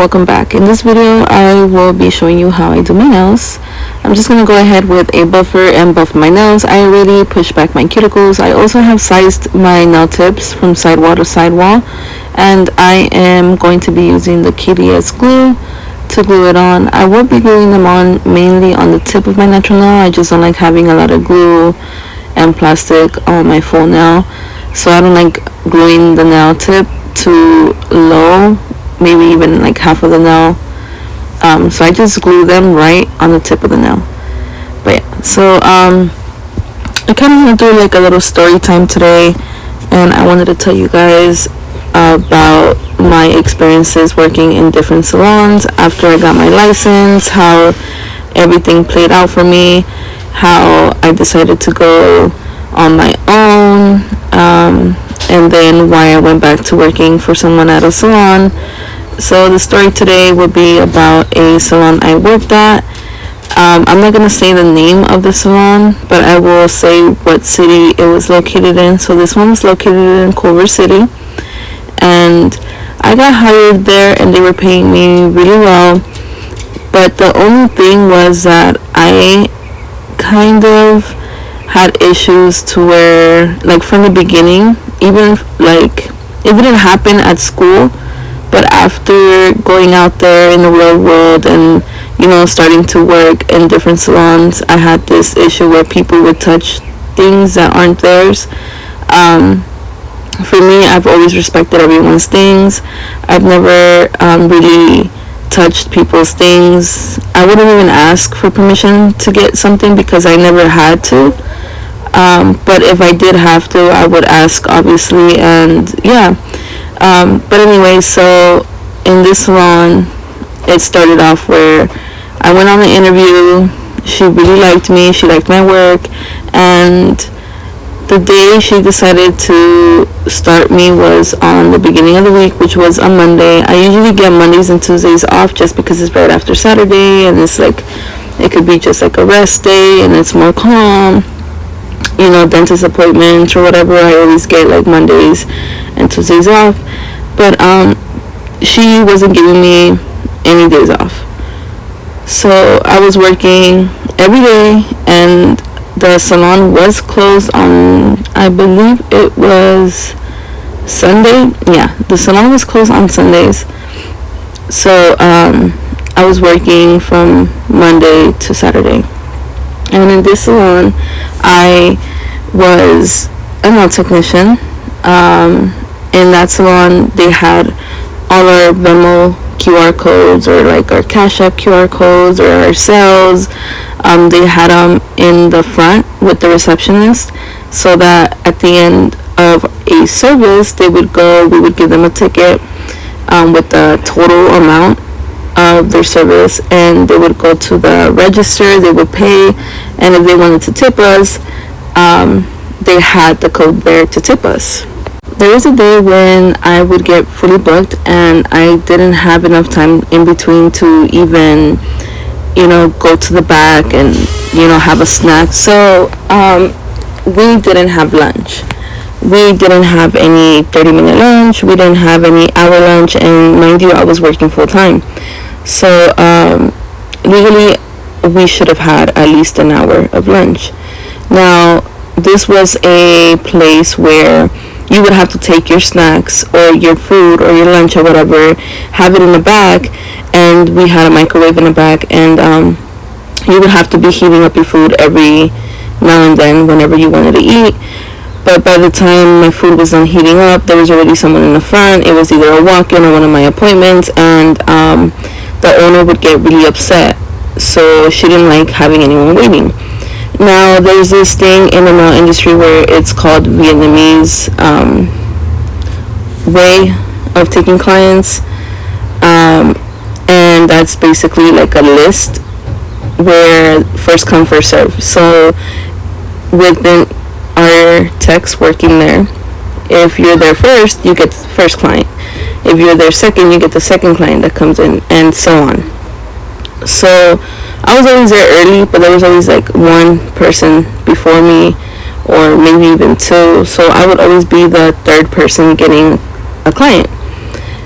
welcome back. In this video I will be showing you how I do my nails. I'm just going to go ahead with a buffer and buff my nails. I already pushed back my cuticles. I also have sized my nail tips from sidewall to sidewall, and I am going to be using the KDS glue to glue it on. I will be gluing them on mainly on the tip of my natural nail. I just don't like having a lot of glue and plastic on my full nail, so I don't like gluing the nail tip too low, maybe even like half of the nail. So I just glue them right on the tip of the nail. But yeah, so I kind of want to do like a little story time today, and I wanted to tell you guys about my experiences working in different salons after I got my license, how everything played out for me, how I decided to go on my own, and then why I went back to working for someone at a salon. So the story today will be about a salon I worked at. I'm not going to say the name of the salon, but I will say what city it was located in. So this one was located in Culver City, and I got hired there and they were paying me really well. But the only thing was that I kind of had issues to where, like, from the beginning, even like it didn't happen at school, but after going out there in the real world and, you know, starting to work in different salons, I had this issue where people would touch things that aren't theirs. For me, I've always respected everyone's things. I've never really touched people's things. I wouldn't even ask for permission to get something because I never had to. But if I did have to, I would ask, obviously, and yeah. But anyway, so in this salon, it started off where I went on the interview. She really liked me. She liked my work, and the day she decided to start me was on the beginning of the week, which was on Monday. I usually get Mondays and Tuesdays off just because it's right after Saturday, and it's like, it could be just like a rest day and it's more calm, you know, dentist appointments or whatever. I always get like Mondays and Tuesdays off, but she wasn't giving me any days off. So I was working every day, and the salon was closed on, I believe it was Sunday. Yeah, the salon was closed on Sundays. So I was working from Monday to Saturday. And in this salon, I was a nail technician. In that salon, they had all our Venmo QR codes, or like our Cash App QR codes, or our sales. They had them in the front with the receptionist, so that at the end of a service, we would give them a ticket with the total amount of their service, and they would go to the register, they would pay, and if they wanted to tip us, they had the code there to tip us. There was a day when I would get fully booked and I didn't have enough time in between to even, you know, go to the back and, you know, have a snack. So we didn't have lunch. We didn't have any 30-minute lunch. We didn't have any hour lunch, and mind you, I was working full time. So legally, we should have had at least an hour of lunch. Now, this was a place where you would have to take your snacks or your food or your lunch or whatever, have it in the back, and we had a microwave in the back, and you would have to be heating up your food every now and then whenever you wanted to eat. But by the time my food was done heating up, there was already someone in the front. It was either a walk-in or one of my appointments, and the owner would get really upset, so she didn't like having anyone waiting. Now, there's this thing in the nail industry where it's called Vietnamese way of taking clients, and that's basically like a list where first come, first serve. So within our techs working there, if you're there first, you get the first client. If you're there second, you get the second client that comes in, and so on. So I was always there early, but there was always like one person before me, or maybe even two. So I would always be the third person getting a client.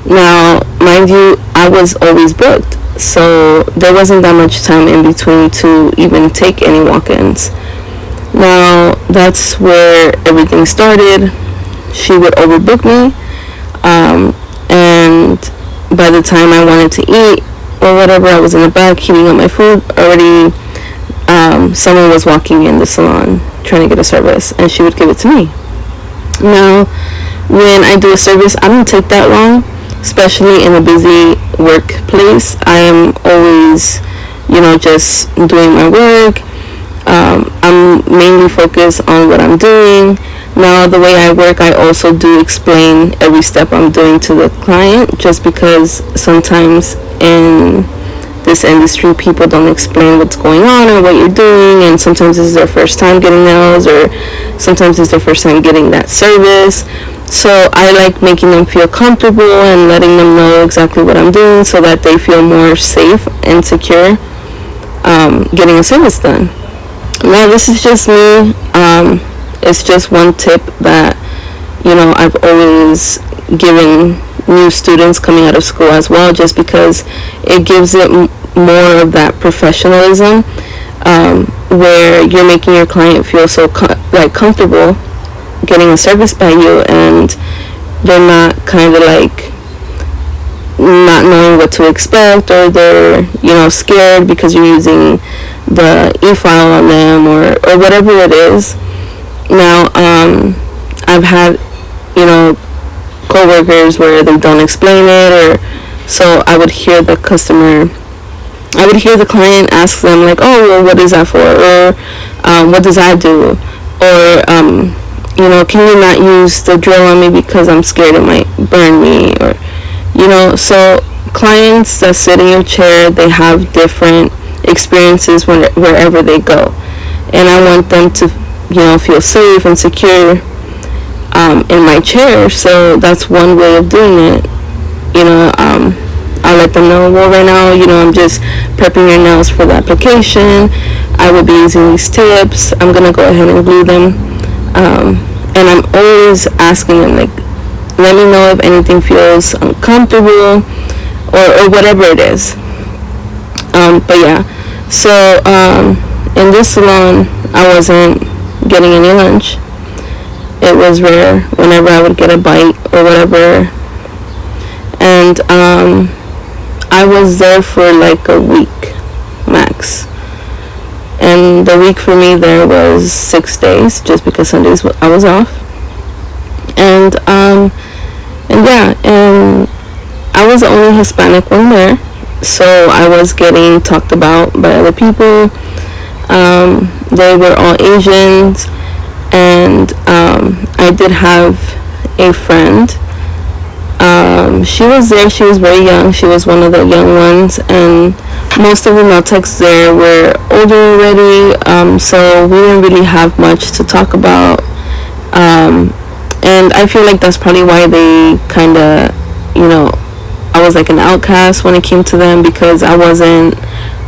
Now, mind you, I I was always booked. So there wasn't that much time in between to even take any walk-ins. Now, that's where everything started. She would overbook me, and by the time I wanted to eat or whatever, I was in the back heating up my food already. Someone was walking in the salon trying to get a service, and she would give it to me. Now, when I do a service, I don't take that long, especially in a busy workplace. I am always, just doing my work. I'm mainly focused on what I'm doing. Now, the way I work, I also do explain every step I'm doing to the client, just because sometimes in this industry, people don't explain what's going on or what you're doing, and sometimes this is their first time getting nails, or sometimes it's their first time getting that service. So I like making them feel comfortable and letting them know exactly what I'm doing, so that they feel more safe and secure getting a service done. Now, this is just me. It's just one tip that I've always given new students coming out of school as well, just because it gives it more of that professionalism, where you're making your client feel so comfortable getting a service by you, and they're not kind of like not knowing what to expect, or they're scared because you're using the e-file on them, or whatever it is. Now, I've had co-workers where they don't explain it, or so I would hear the client ask them like, oh, well, what is that for, or what does that do, or can you not use the drill on me because I'm scared it might burn me, or so clients that sit in your chair, they have different experiences wherever they go, and I want them to feel safe and secure in my chair. So that's one way of doing it. I'll let them know, well, right now, I'm just prepping your nails for the application. I will be using these tips. I'm going to go ahead and glue them. And I'm always asking them, like, let me know if anything feels uncomfortable, or whatever it is. But yeah, so in this salon, I wasn't getting any lunch. It was rare whenever I would get a bite or whatever. And I was there for like a week max. And the week for me there was 6 days, just because Sundays I was off. And yeah, and I was the only Hispanic one there, so I was getting talked about by other people. They were all Asians, and I did have a friend. She was there. She was very young. She was one of the young ones, and most of the nail techs there were older already, so we didn't really have much to talk about. And I feel like that's probably why they kind of, I was like an outcast when it came to them, because I wasn't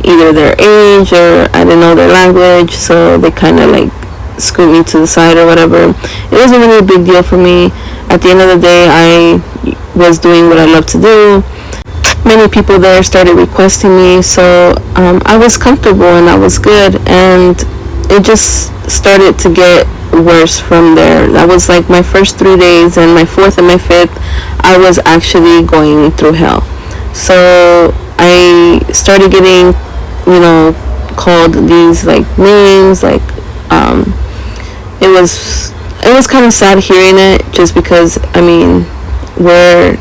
either their age or I didn't know their language, so they kind of like scoot me to the side or whatever. It wasn't really a big deal for me. At the end of the day, I was doing what I love to do. Many people there started requesting me, so I was comfortable and I was good, and it just started to get worse from there. That was like my first 3 days, and my fourth and my fifth, I was actually going through hell. So I started getting, called these like names, like it was kind of sad hearing it, just because we're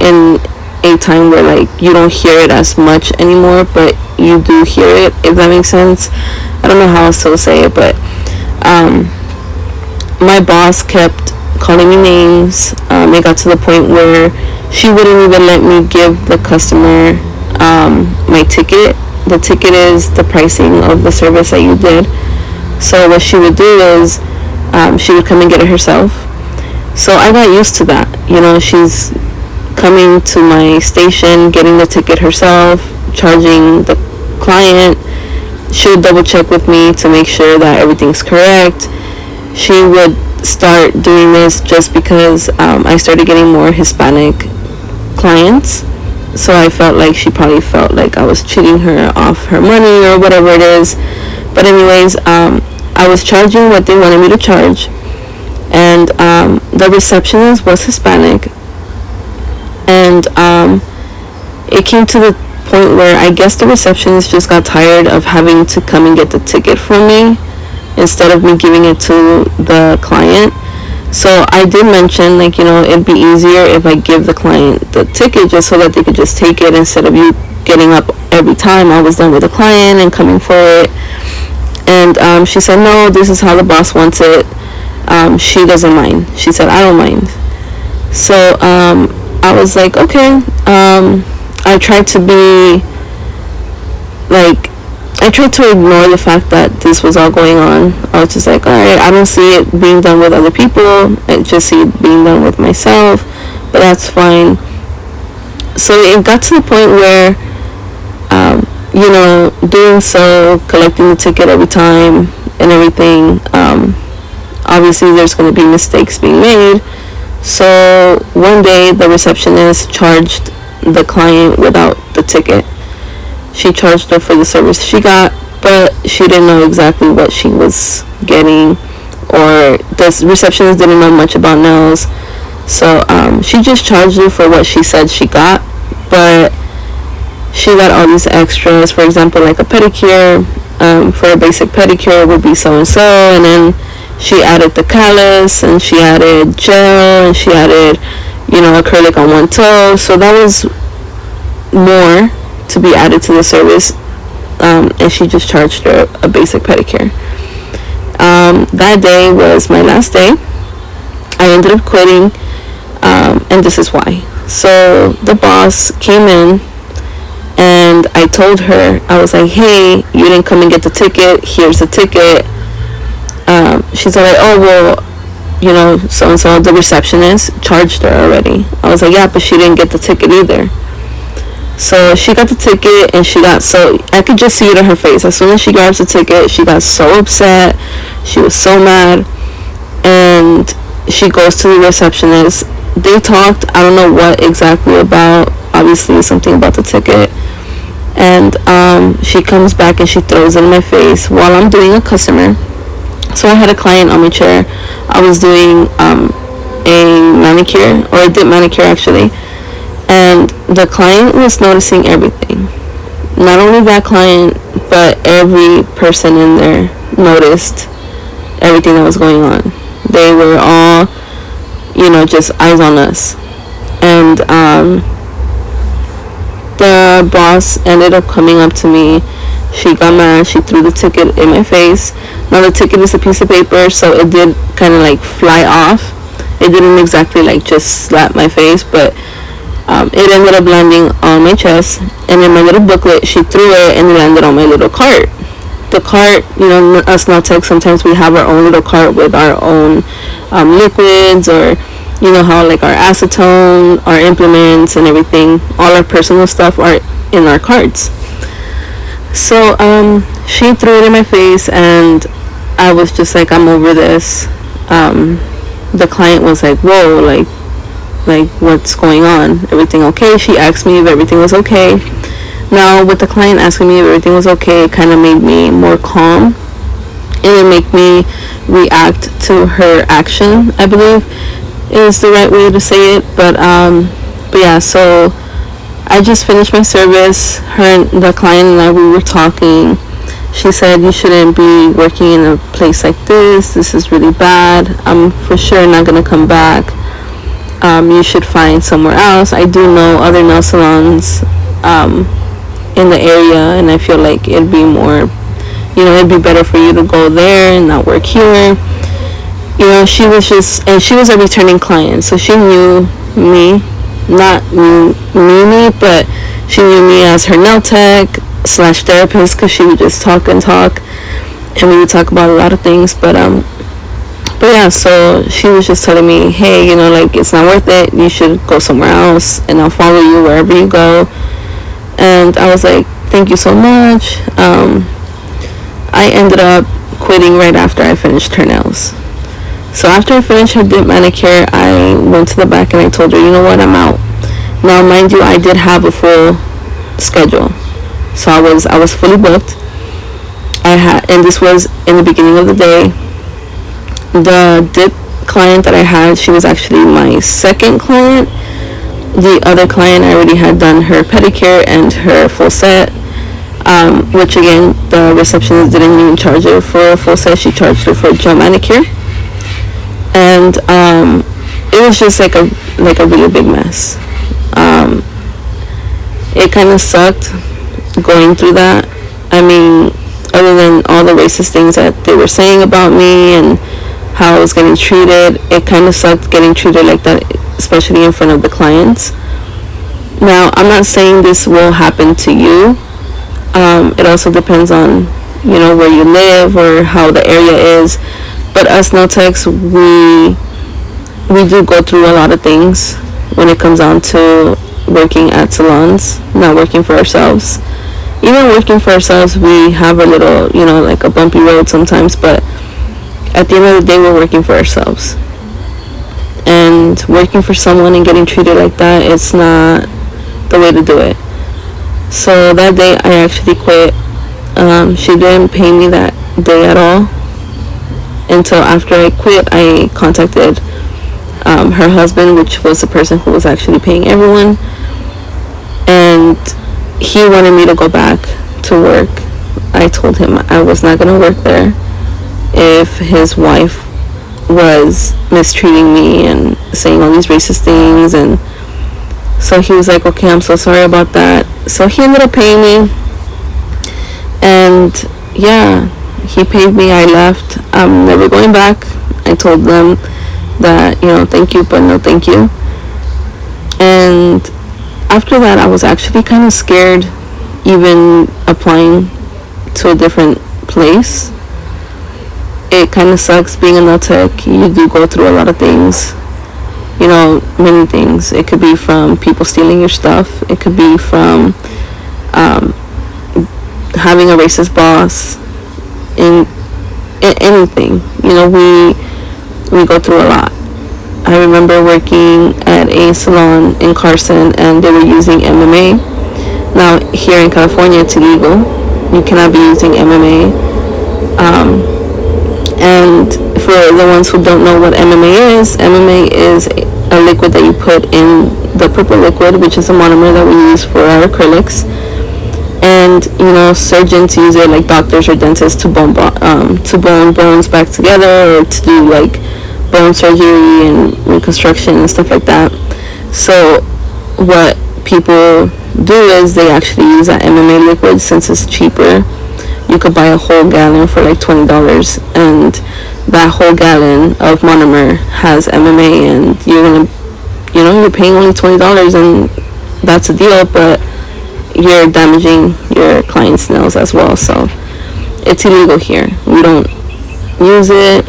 in a time where like you don't hear it as much anymore, but you do hear it, if that makes sense. I don't know how else to say it, but my boss kept calling me names. It got to the point where she wouldn't even let me give the customer my ticket. The ticket is the pricing of the service that you did. So what she would do is she would come and get it herself. So I got used to that. She's coming to my station, getting the ticket herself, charging the client. She would double check with me to make sure that everything's correct. She would start doing this just because I started getting more Hispanic clients, So I felt like she probably felt like I was cheating her off her money or whatever it is. But anyways, I was charging what they wanted me to charge. And the receptionist was Hispanic. And it came to the point where I guess the receptionist just got tired of having to come and get the ticket from me instead of me giving it to the client. So I did mention, like, it'd be easier if I give the client the ticket just so that they could just take it instead of you getting up every time I was done with the client and coming for it. And she said, no, this is how the boss wants it. She doesn't mind. She said, I don't mind. So I was like, okay. I tried to be like, I tried to ignore the fact that this was all going on. I was just like, alright, I don't see it being done with other people. I just see it being done with myself. But that's fine. So it got to the point where, doing so, collecting the ticket every time and everything, obviously there's going to be mistakes being made. So one day the receptionist charged the client without the ticket. She charged her for the service she got, but she didn't know exactly what she was getting, or the receptionist didn't know much about nails. So she just charged her for what she said she got, but she got all these extras. For example, like a pedicure, for a basic pedicure would be so and so, and then she added the callus, and she added gel, and she added, acrylic on one toe. So that was more to be added to the service, and she just charged her a basic pedicure. That day was my last day. I ended up quitting, and this is why. So the boss came in, and I told her, I was like, hey, you didn't come and get the ticket, here's the ticket. She's like, oh, well, so-and-so, the receptionist charged her already. I was like, yeah, but she didn't get the ticket either. So she got the ticket, and I could just see it in her face. As soon as she grabs the ticket, she got so upset. She was so mad. And she goes to the receptionist. They talked, I don't know what exactly about, obviously something about the ticket. And she comes back and she throws it in my face while I'm doing a customer. So I had a client on my chair. I was doing a manicure, or I did manicure actually. And the client was noticing everything. Not only that client, but every person in there noticed everything that was going on. They were all, just eyes on us. And the boss ended up coming up to me. She got mad. She threw the ticket in my face. Now the ticket is a piece of paper, so it did kind of like fly off. It didn't exactly like just slap my face, but it ended up landing on my chest. And in my little booklet, she threw it and it landed on my little cart. The cart, us nail techs, sometimes we have our own little cart with our own liquids, or how like our acetone, our implements and everything, all our personal stuff are in our carts. So she threw it in my face, and I was just like, I'm over this. The client was like, whoa, like what's going on? Everything okay? She asked me if everything was okay. Now with the client asking me if everything was okay, it kind of made me more calm, and it made me react to her action, I believe is the right way to say it. But yeah, so I just finished my service. The client and I, we were talking. She said, you shouldn't be working in a place like this. This is really bad. I'm for sure not going to come back. You should find somewhere else. I do know other nail salons in the area, and I feel like it'd be more, it'd be better for you to go there and not work here. She was a returning client, so she knew me, not knew me, but she knew me as her nail tech / therapist, because she would just talk, and we would talk about a lot of things. But yeah, so she was just telling me, hey, like, it's not worth it, you should go somewhere else, and I'll follow you wherever you go. And I was like, thank you so much. I ended up quitting right after I finished her nails. So after I finished her dip manicure, I went to the back and I told her, you know what, I'm out. Now, mind you, I did have a full schedule, so I was fully booked. And this was in the beginning of the day. The dip client that I had, she was actually my second client. The other client, I already had done her pedicure and her full set, which again, the receptionist didn't even charge her for a full set. She charged her for a gel manicure, and it was just like a really big mess. It kind of sucked going through that. I mean, other than all the racist things that they were saying about me and how I was getting treated, it kind of sucked getting treated like that, especially in front of the clients. Now, I'm not saying this will happen to you. It also depends on, where you live or how the area is. But us nail techs, we do go through a lot of things when it comes down to working at salons, not working for ourselves. Even working for ourselves, we have a little, like a bumpy road sometimes, but at the end of the day, we're working for ourselves. And working for someone and getting treated like that, it's not the way to do it. So that day, I actually quit. She didn't pay me that day at all. Until after I quit, I contacted her husband, which was the person who was actually paying everyone. And he wanted me to go back to work. I told him I was not going to work there if his wife was mistreating me and saying all these racist things. And so he was like, okay, I'm so sorry about that. So he ended up paying me. And yeah, he paid me. I left. I'm never going back. I told them that, thank you, but no thank you. And after that, I was actually kind of scared even applying to a different place. It kind of sucks being a nail tech. You do go through a lot of things, many things. It could be from people stealing your stuff. It could be from having a racist boss. In anything, we go through a lot. I remember working at a salon in Carson, and they were using MMA. Now, here in California, it's illegal. You cannot be using MMA. And for the ones who don't know what MMA is a liquid that you put in the purple liquid, which is a monomer that we use for our acrylics. And surgeons use it, like doctors or dentists, to bone bones back together, or to do like bone surgery and reconstruction and stuff like that. So what people do is they actually use that MMA liquid. Since it's cheaper, you could buy a whole gallon for like $20, and that whole gallon of monomer has MMA, and you're paying only $20, and that's a deal, but you're damaging your client's nails as well. So it's illegal here. We don't use it.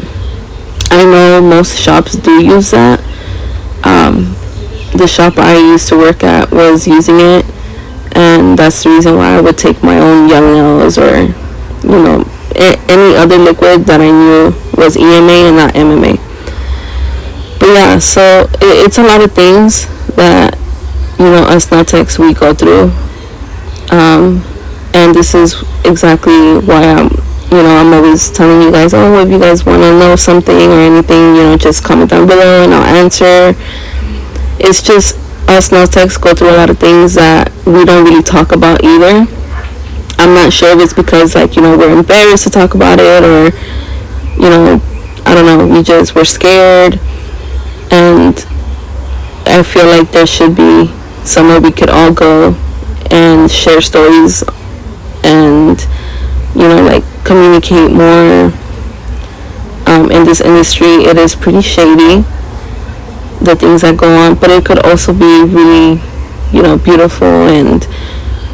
I know most shops do use that. The shop I used to work at was using it, and that's the reason why I would take my own young nails or any other liquid that I knew was EMA and not MMA. But yeah, so it's a lot of things that us nail techs, we go through. And this is exactly why I'm always telling you guys, if you guys want to know something or anything, just comment down below and I'll answer. It's just us nail techs go through a lot of things that we don't really talk about either. I'm not sure if it's because we're embarrassed to talk about it, or I don't know, we're scared. And I feel like there should be somewhere we could all go and share stories and communicate more. In this industry, it is pretty shady, the things that go on, but it could also be really beautiful and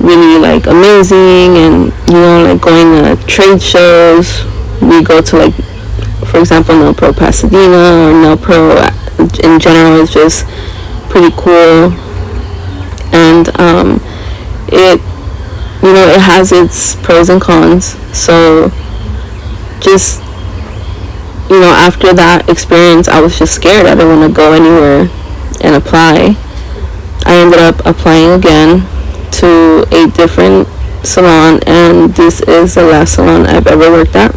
really amazing. And going to trade shows, we go to for example, Nail Pro Pasadena, or Nail Pro in general is just pretty cool. And it has its pros and cons. So just after that experience, I was just scared. I didn't want to go anywhere and apply. I ended up applying again to a different salon, and this is the last salon I've ever worked at.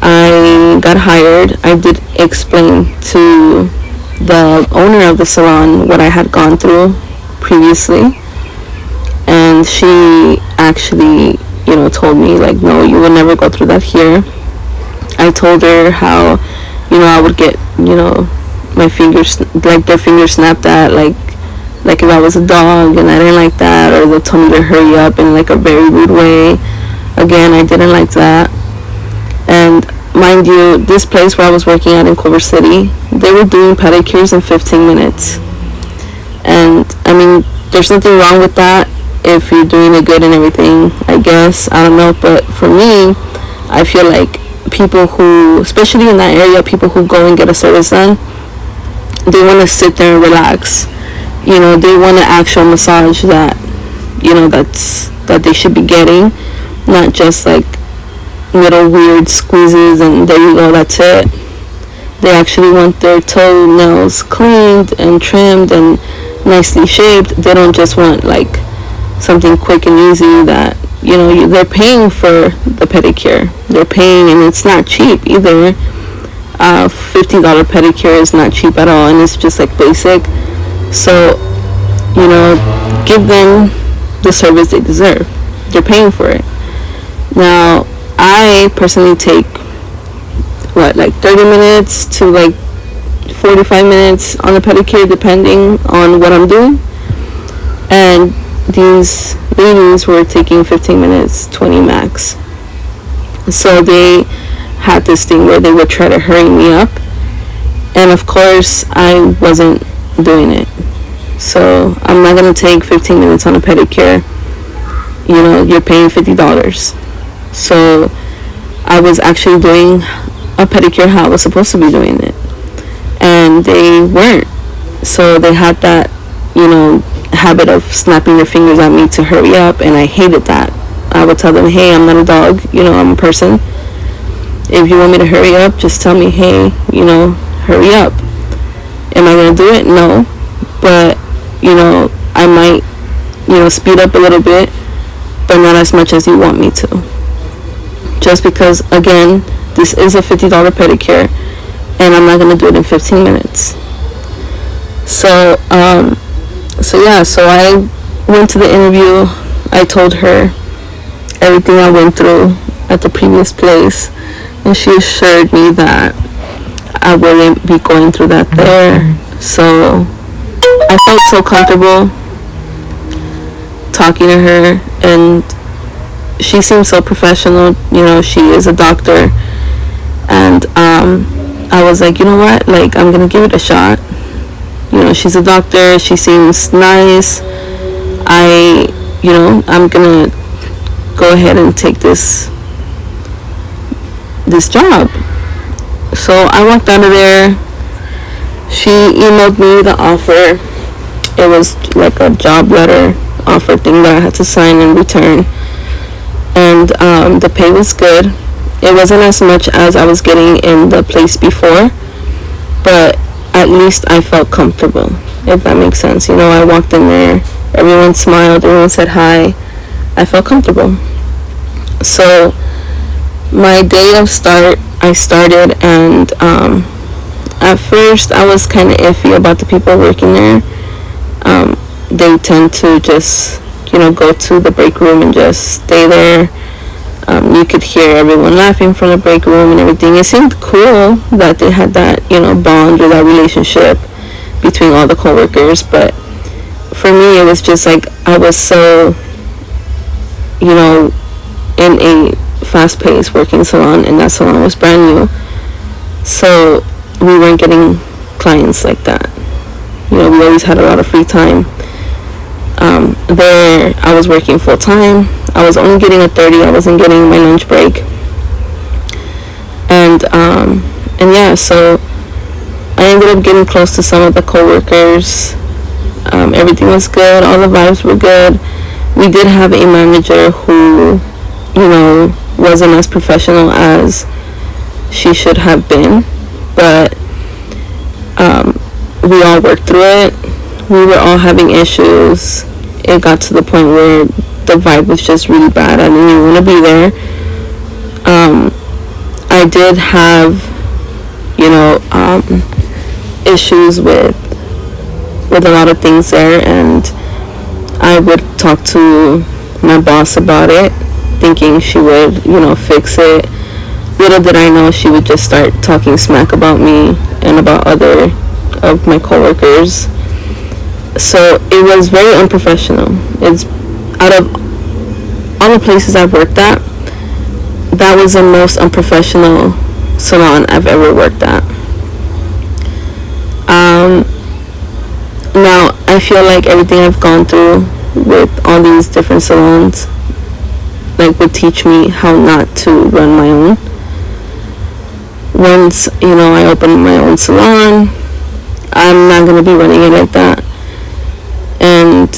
I got hired. I did explain to the owner of the salon what I had gone through previously, and she actually, told me, like, no, you will never go through that here. I told her how, I would get, my fingers, like, their fingers snapped at, like if I was a dog, and I didn't like that, or they told me to hurry up in, like, a very rude way. Again, I didn't like that. And mind you, this place where I was working at in Culver City, they were doing pedicures in 15 minutes. And, I mean, there's nothing wrong with that if you're doing it good and everything, I guess. I don't know, but for me, I feel like people who, especially in that area, people who go and get a service done, they want to sit there and relax. They want an actual massage that, that they should be getting, not just like little weird squeezes and there you go, that's it. They actually want their toenails cleaned and trimmed and nicely shaped. They don't just want like something quick and easy that, they're paying for the pedicure. They're paying, and it's not cheap either. $50 pedicure is not cheap at all, and it's just like basic. So, give them the service they deserve. They're paying for it. Now, I personally take, like 30 minutes to like 45 minutes on a pedicure, depending on what I'm doing. And these ladies were taking 15 minutes, 20 max. So they had this thing where they would try to hurry me up. And of course, I wasn't doing it. So I'm not going to take 15 minutes on a pedicure. You're paying $50. So I was actually doing a pedicure how I was supposed to be doing it. And they weren't. So they had that, habit of snapping their fingers at me to hurry up, and I hated that. I would tell them, hey, I'm not a dog, I'm a person. If you want me to hurry up, just tell me, hey, hurry up. Am I going to do it? No. But, I might, speed up a little bit, but not as much as you want me to. Just because, again, this is a $50 pedicure, and I'm not going to do it in 15 minutes. So I went to the interview. I told her everything I went through at the previous place, and she assured me that I wouldn't be going through that there. So I felt so comfortable talking to her, and she seemed so professional. She is a doctor, and I was like, you know what, like, I'm gonna give it a shot. She's a doctor, she seems nice. I'm gonna go ahead and take this job. So I walked out of there. She emailed me the offer. It was like a job letter offer thing that I had to sign and return. And the pay was good. It wasn't as much as I was getting in the place before, but at least I felt comfortable, if that makes sense. I walked in there, everyone smiled, everyone said hi. I felt comfortable. So my day of start, I started, and at first I was kind of iffy about the people working there. They tend to just, go to the break room and just stay there. You could hear everyone laughing from the break room and everything. It seemed cool that they had that, bond or that relationship between all the coworkers. But for me, it was just like I was so, in a fast-paced working salon, and that salon was brand new. So we weren't getting clients like that. We always had a lot of free time. There, I was working full-time. I was only getting a 30. I wasn't getting my lunch break. And yeah, so I ended up getting close to some of the coworkers. Everything was good. All the vibes were good. We did have a manager who, wasn't as professional as she should have been. But we all worked through it. we were all having issues. It got to the point where the vibe was just really bad. I didn't even want to be there. I did have, issues with a lot of things there, and I would talk to my boss about it, thinking she would, fix it. Little did I know she would just start talking smack about me and about other of my coworkers. So it was very unprofessional. It's out of all the places I've worked at, that was the most unprofessional salon I've ever worked at. Now I feel like everything I've gone through with all these different salons would teach me how not to run my own. Once I open my own salon, I'm not going to be running it like that. And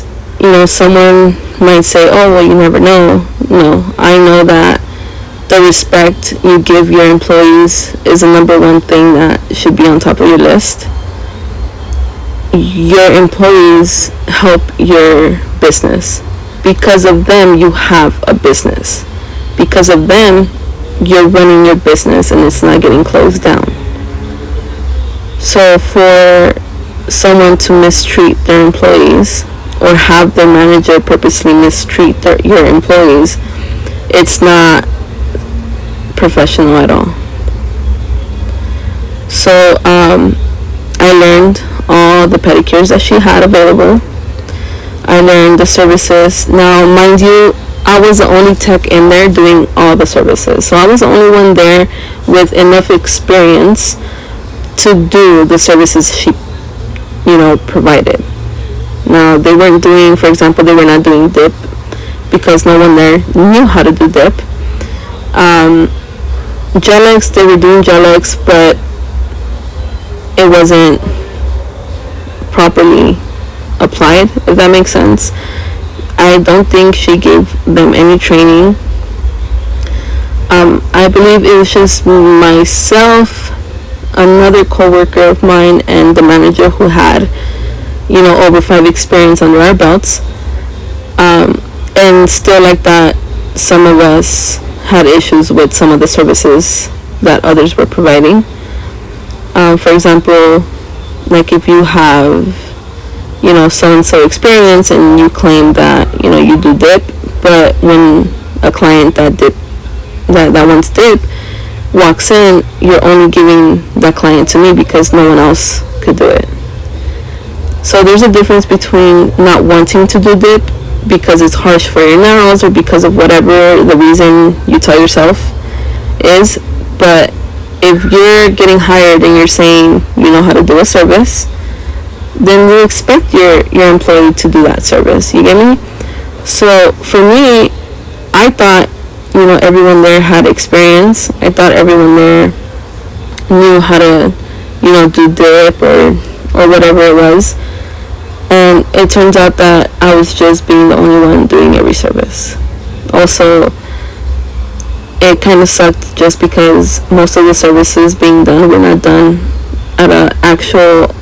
someone might say, oh, well, you never know. No, I know that the respect you give your employees is the number one thing that should be on top of your list. Your employees help your business. Because of them, you have a business. Because of them, you're running your business and it's not getting closed down. So for someone to mistreat their employees or have their manager purposely mistreat your employees, it's not professional at all. So I learned all the pedicures that she had available. I learned the services. Now, mind you, I was the only tech in there doing all the services. So I was the only one there with enough experience to do the services she, provided. Now, they weren't doing, for example, they were not doing dip because no one there knew how to do dip. Gel-X, they were doing Gel-X, but it wasn't properly applied, if that makes sense. I don't think she gave them any training. I believe it was just myself, another coworker of mine, and the manager who had, over 5 experience under our belts. And still like that, some of us had issues with some of the services that others were providing. For example, like if you have so-and-so experience and you claim that you do dip, but when a client that wants dip walks in, you're only giving that client to me because no one else could do it. So there's a difference between not wanting to do dip because it's harsh for your nails or because of whatever the reason you tell yourself is. But if you're getting hired and you're saying you know how to do a service, then you expect your employee to do that service. You get me? So for me, I thought everyone there had experience. I thought everyone there knew how to do dip or whatever it was. And it turns out that I was just being the only one doing every service. Also, it kind of sucked just because most of the services being done were not done at an actual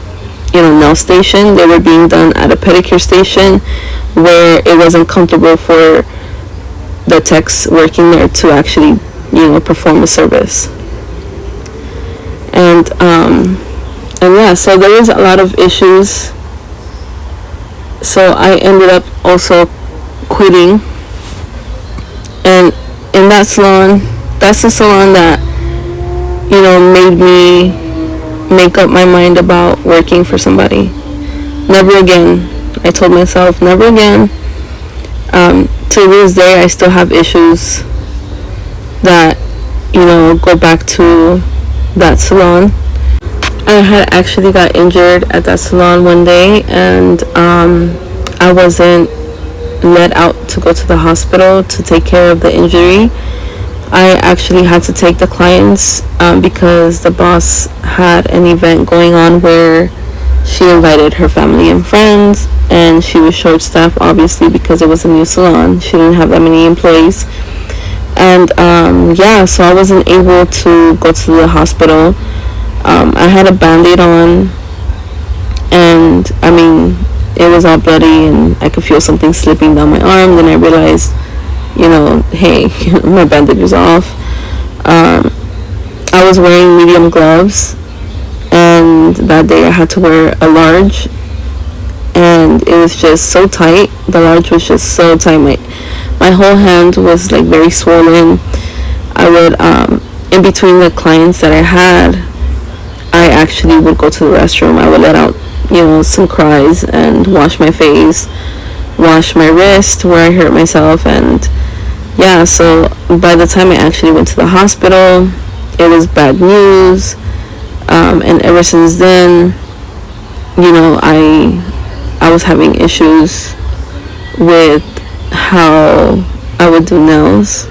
nail station. They were being done at a pedicure station where it wasn't comfortable for the techs working there to actually perform the service. And yeah, so there was a lot of issues. So I ended up also quitting. And in that salon, that's the salon that made me make up my mind about working for somebody. Never again. I told myself never again. To this day, I still have issues that go back to that salon. I had actually got injured at that salon one day, and I wasn't let out to go to the hospital to take care of the injury. I actually had to take the clients because the boss had an event going on where she invited her family and friends, and she was short-staffed obviously because it was a new salon. She didn't have that many employees. And so I wasn't able to go to the hospital. I had a Band-Aid on, and it was all bloody and I could feel something slipping down my arm. Then I realized, hey, my bandage is off. I was wearing medium gloves, and that day I had to wear a large, and it was just so tight. The large was just so tight. My whole hand was like very swollen. I would, in between the clients that I had, I actually would go to the restroom. I would let out, some cries and wash my face, wash my wrist where I hurt myself. And yeah, so by the time I actually went to the hospital, it was bad news. And ever since then, I was having issues with how I would do nails,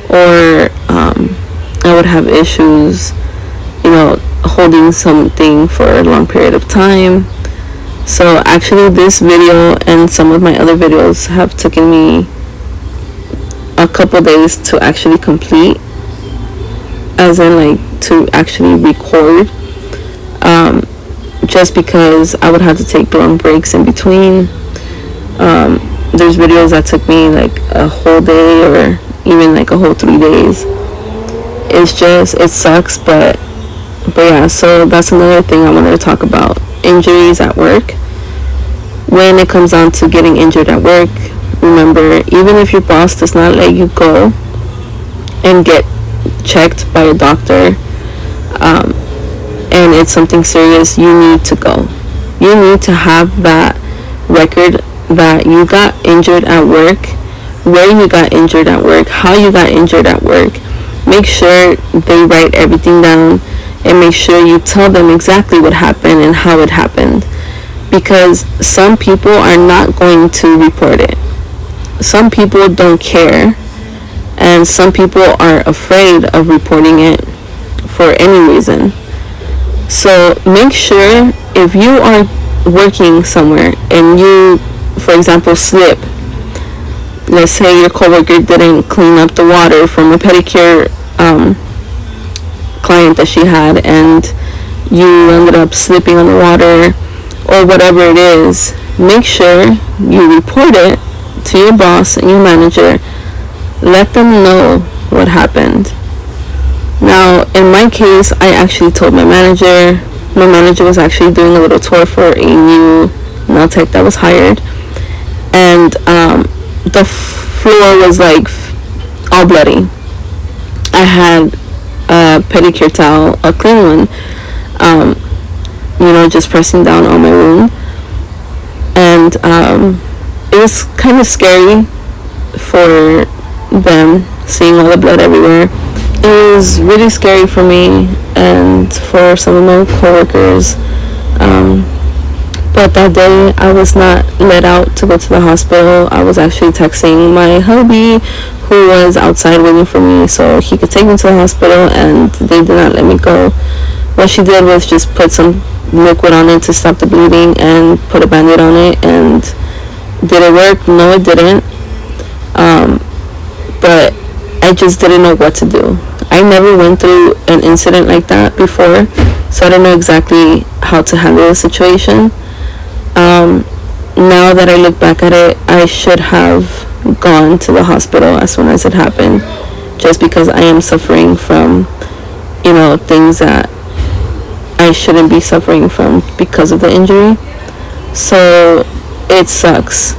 or I would have issues, holding something for a long period of time. So actually this video and some of my other videos have taken me a couple days to actually complete, as in like to actually record, just because I would have to take long breaks in between. There's videos that took me like a whole day or even like a whole 3 days. It sucks, but yeah, so that's another thing I wanted to talk about. Injuries at work. When it comes down to getting injured at work, remember, even if your boss does not let you go and get checked by a doctor, and it's something serious, you need to go. You need to have that record that you got injured at work, where you got injured at work, how you got injured at work. Make sure they write everything down, and make sure you tell them exactly what happened and how it happened, because some people are not going to report it. Some people don't care, and some people are afraid of reporting it for any reason. So make sure, if you are working somewhere and you, for example, slip, let's say your coworker didn't clean up the water from a pedicure client that she had, and you ended up slipping on the water or whatever it is, make sure you report it to your boss and your manager. Let them know what happened. Now, in my case, I actually told my manager. My manager was actually doing a little tour for a new nail tech that was hired, and the floor was like all bloody. I had a pedicure towel, a clean one, just pressing down on my wound, and it was kind of scary for them seeing all the blood everywhere. It was really scary for me and for some of my coworkers. But that day I was not let out to go to the hospital. I was actually texting my hubby, who was outside waiting for me so he could take me to the hospital, and they did not let me go. What she did was just put some liquid on it to stop the bleeding and put a band-aid on it. And did it work? No, it didn't. But I just didn't know what to do. I never went through an incident like that before, so I don't know exactly how to handle the situation. Now that I look back at it, I should have gone to the hospital as soon as it happened, just because I am suffering from, things that I shouldn't be suffering from because of the injury. So it sucks.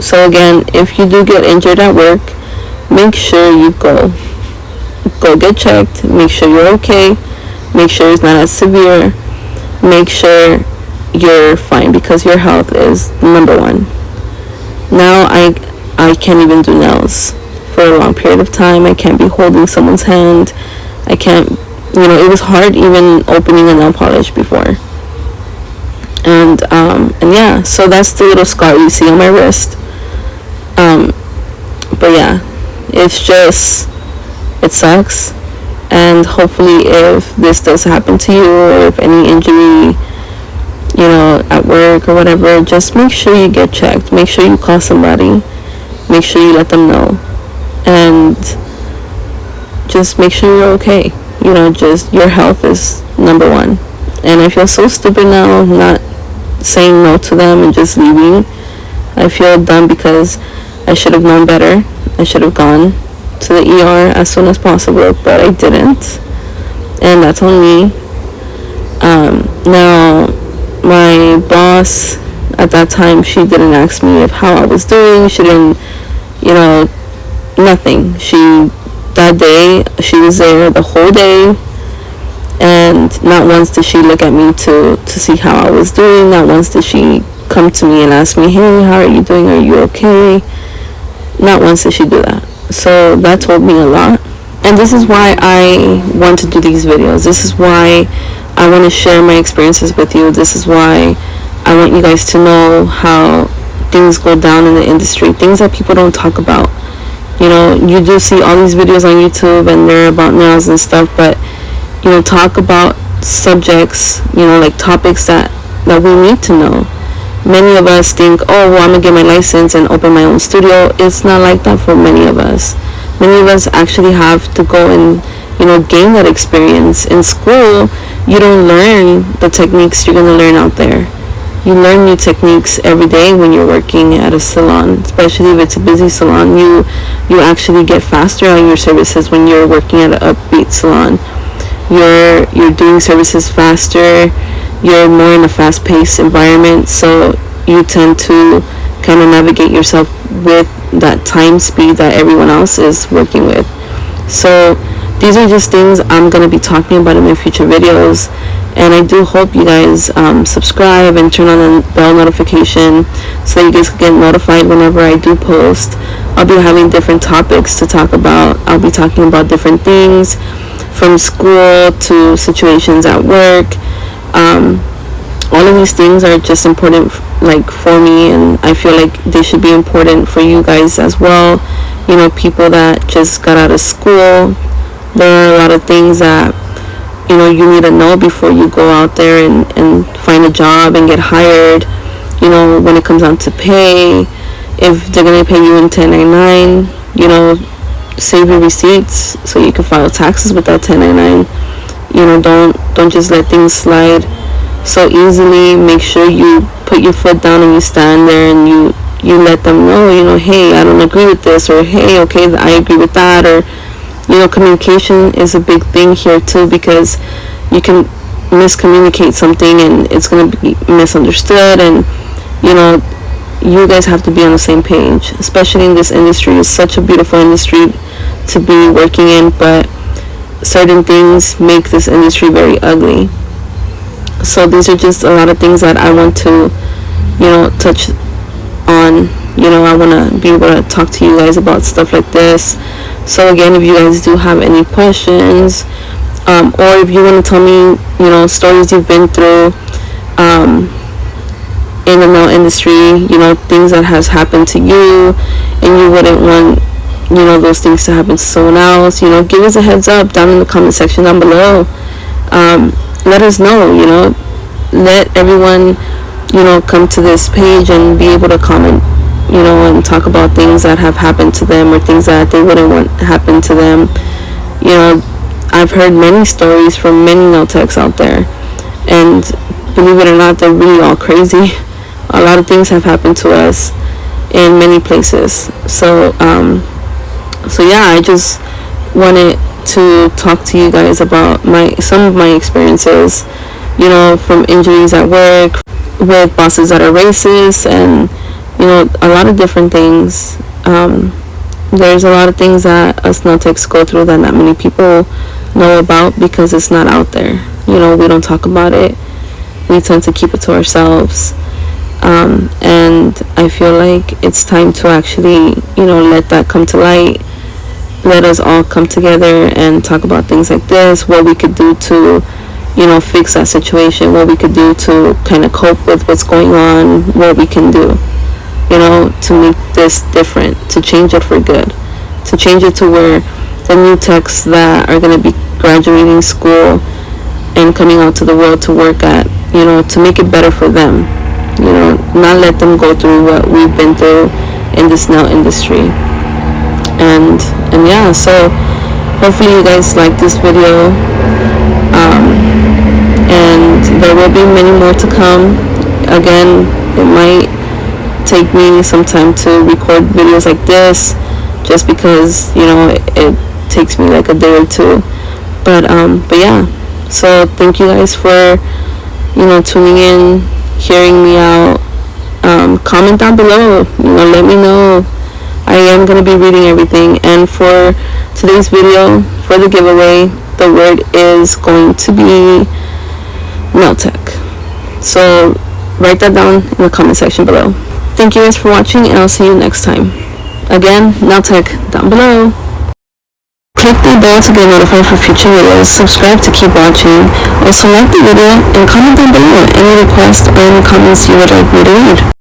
So again, if you do get injured at work, make sure you go get checked, make sure you're okay, make sure it's not as severe, make sure you're fine, because your health is number one. Now I can't even do nails for a long period of time. I can't be holding someone's hand. I can't, it was hard even opening a nail polish before. And yeah, so that's the little scar you see on my wrist. But yeah, it sucks. And hopefully, if this does happen to you, or if any injury, at work or whatever, just make sure you get checked. Make sure you call somebody. Make sure you let them know. And just make sure you're okay. Just your health is number one. And I feel so stupid now, not saying no to them and just leaving. I feel dumb because I should have known better. I should have gone to the ER as soon as possible, but I didn't, and that's on me. Now, my boss at that time, she didn't ask me of how I was doing. She didn't, nothing. That day, she was there the whole day, and not once did she look at me to see how I was doing. Not once did she come to me and ask me, hey, how are you doing? Are you okay? Not once did she do that. So that told me a lot. And this is why I want to do these videos. This is why I want to share my experiences with you. This is why I want you guys to know how things go down in the industry, things that people don't talk about. You do see all these videos on YouTube and they're about nails and stuff, but talk about subjects, like topics that we need to know. Many of us think, oh, well, I'm gonna get my license and open my own studio. It's not like that for many of us. Many of us actually have to go and gain that experience. In school, you don't learn the techniques you're gonna learn out there. You learn new techniques every day when you're working at a salon, especially if it's a busy salon. You actually get faster on your services when you're working at an upbeat salon. You're doing services faster. You're more in a fast-paced environment, so you tend to kind of navigate yourself with that time speed that everyone else is working with. So these are just things I'm going to be talking about in my future videos, and I do hope you guys subscribe and turn on the bell notification so you guys can get notified whenever I do post. I'll be having different topics to talk about. I'll be talking about different things, from school to situations at work. All of these things are just important for me, and I feel like they should be important for you guys as well. People that just got out of school, there are a lot of things that you need to know before you go out there and find a job and get hired. When it comes down to pay, if they're gonna pay you in 1099, save your receipts so you can file taxes with that 1099. Don't just let things slide so easily. Make sure you put your foot down and you stand there and you let them know, hey, I don't agree with this, or hey, okay, I agree with that. Or communication is a big thing here too, because you can miscommunicate something and it's going to be misunderstood, and you guys have to be on the same page, especially in this industry. It's such a beautiful industry to be working in, but certain things make this industry very ugly. So these are just a lot of things that I want to touch on. I want to be able to talk to you guys about stuff like this. So again, if you guys do have any questions, or if you want to tell me stories you've been through in the nail industry, things that has happened to you and you wouldn't want those things to happen to someone else, give us a heads up down in the comment section down below. Let us know. Let everyone come to this page and be able to comment, and talk about things that have happened to them or things that they wouldn't want happen to them. I've heard many stories from many nail techs out there, and believe it or not, they're really all crazy. A lot of things have happened to us in many places. So yeah, I just wanted to talk to you guys about some of my experiences, from injuries at work, with bosses that are racist, and a lot of different things. There's a lot of things that us nail techs go through that not many people know about because it's not out there. We don't talk about it. We tend to keep it to ourselves. And I feel like it's time to actually, let that come to light. Let us all come together and talk about things like this, what we could do to, fix that situation, what we could do to kind of cope with what's going on, what we can do, to make this different, to change it for good, to change it to where the new techs that are going to be graduating school and coming out to the world to work at, to make it better for them, not let them go through what we've been through in this nail industry. And yeah, so hopefully you guys like this video, and there will be many more to come. again, it might take me some time to record videos like this, just because, you know, it takes me like a day or two. But yeah, so thank you guys for, you know, tuning in, hearing me out. Comment down below, you know, let me know. I am going to be reading everything. And for today's video, for the giveaway, the word is going to be Meltech. So write that down in the comment section below. Thank you guys for watching, and I'll see you next time. Again, Meltech down below. Click the bell to get notified for future videos. Subscribe to keep watching. Also like the video and comment down below any requests or any comments you would like me to read.